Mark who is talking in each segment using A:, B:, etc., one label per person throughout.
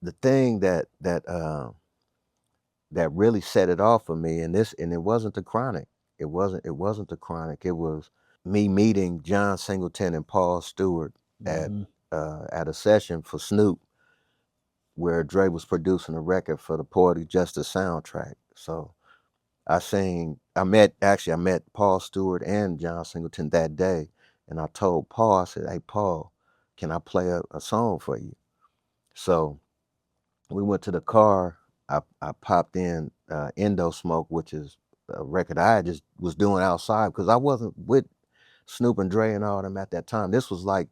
A: the thing that really set it off for me, and it wasn't the Chronic. It wasn't the Chronic. It was me meeting John Singleton and Paul Stewart at
B: Mm-hmm.
A: at a session for Snoop, where Dre was producing a record for the Poetic Justice soundtrack. So I met Paul Stewart and John Singleton that day, and I told Paul, I said, "Hey Paul, can I play a song for you?" So we went to the car. I popped in Endo Smoke, which is a record I just was doing outside because I wasn't with Snoop and Dre and all them at that time. This was like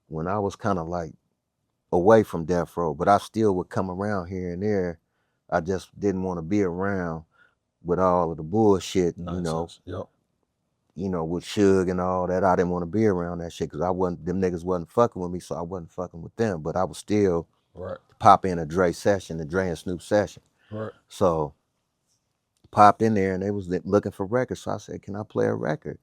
A: when I was kind of like away from Death Row, but I still would come around here and there. I just didn't want to be around with all of the bullshit,
B: Nonsense. Yep.
A: with Suge and all that. I didn't want to be around that shit because them niggas wasn't fucking with me, so I wasn't fucking with them. But I was still
B: Right.
A: pop in a Dre session, a Dre and Snoop session.
B: Right.
A: So popped in there and they was looking for records. So I said, "Can I play a record?"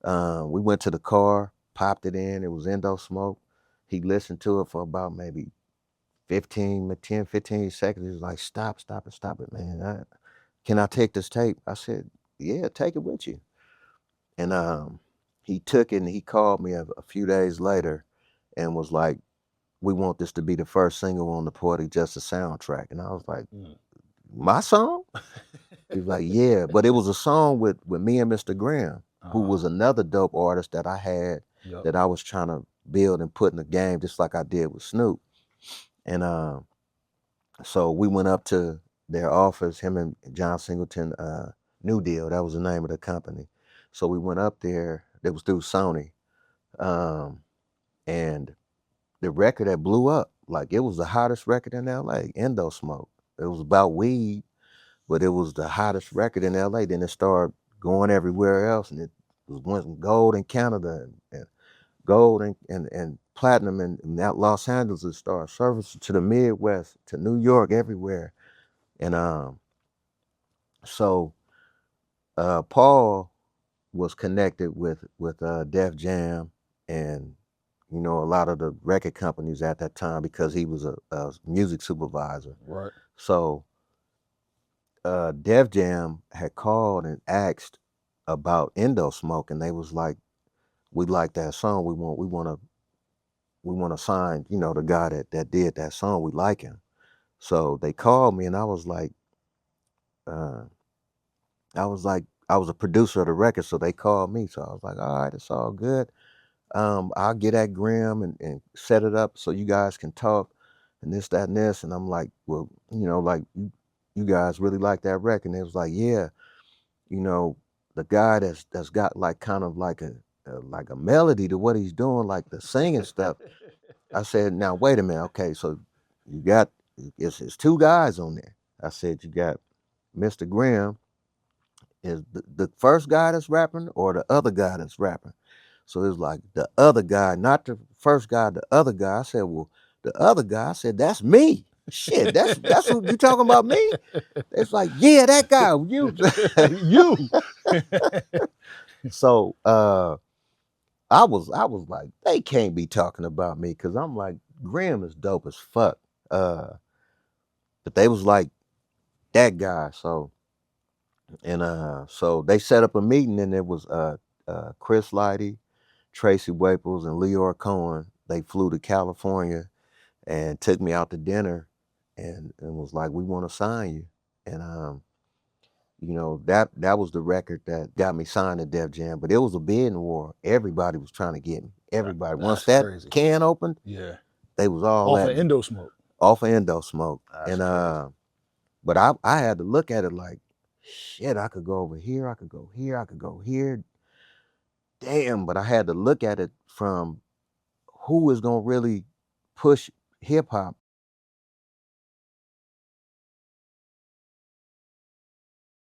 A: We went to the car, popped it in. It was Endo Smoke. He listened to it for about maybe 10, 15 seconds. He was like, "Stop, stop it, stop it, man. Can I take this tape?" I said, "Yeah, take it with you." And he took it and he called me a few days later and was like, "We want this to be the first single on the Poetic Justice soundtrack." And I was like,
B: Mm.
A: "My song?" He was like, "Yeah." But it was a song with me and Mr. Graham, who
B: Uh-huh.
A: was another dope artist that I had
B: Yep.
A: that I was trying to build and put in the game just like I did with Snoop. And so we went up to their office, him and John Singleton, New Deal, that was the name of the company. So we went up there, it was through Sony. Um, and the record that blew up, like it was the hottest record in LA, Endo Smoke. It was about weed, but it was the hottest record in LA. Then it started going everywhere else, and it went gold in Canada and gold and platinum in out Los Angeles. It started service to the Midwest, to New York, everywhere. And so Paul was connected with Def Jam and a lot of the record companies at that time because he was a music supervisor.
B: Right.
A: So Def Jam had called and asked about Endo Smoke, and they was like, "We like that song. We want to sign, the guy that did that song. We like him." So they called me, and uh, I was a producer of the record, so they called me. So I was like, "All right, it's all good. I'll get at Graham and set it up so you guys can talk and this, that, and this." And I'm like, "Well, like you guys really like that record?" And they was like, "Yeah, you know, the guy that's got like kind of like a melody to what he's doing, like the singing stuff." I said, "Now wait a minute, okay, so you got it's two guys on there." I said, "You got Mr. Graham is the first guy that's rapping or the other guy that's rapping?" So it was like the other guy, not the first guy, the other guy. I said, "Well, the other guy," I said, "That's me." Shit, that's who you talking about, me? It's like, "Yeah, that guy, you."
B: You.
A: So I was like, they can't be talking about me because I'm like, Graham is dope as fuck. Uh, but they was like that guy. So they set up a meeting and it was Chris Lighty, Tracy Waples, and Leor Cohen. They flew to California and took me out to dinner and was like, "We want to sign you." And that was the record that got me signed to Def Jam. But it was a bidding war. Everybody was trying to get me. Everybody. Once
B: That's
A: that
B: crazy.
A: can opened,
B: Yeah.
A: they was all
B: Off
A: at
B: of
A: me
B: Endo Smoke.
A: off of Endo Smoke.
B: That's
A: And
B: crazy.
A: but I had to look at it like, shit, I could go over here, I could go here, I could go here. Damn, but I had to look at it from who is gonna really push hip hop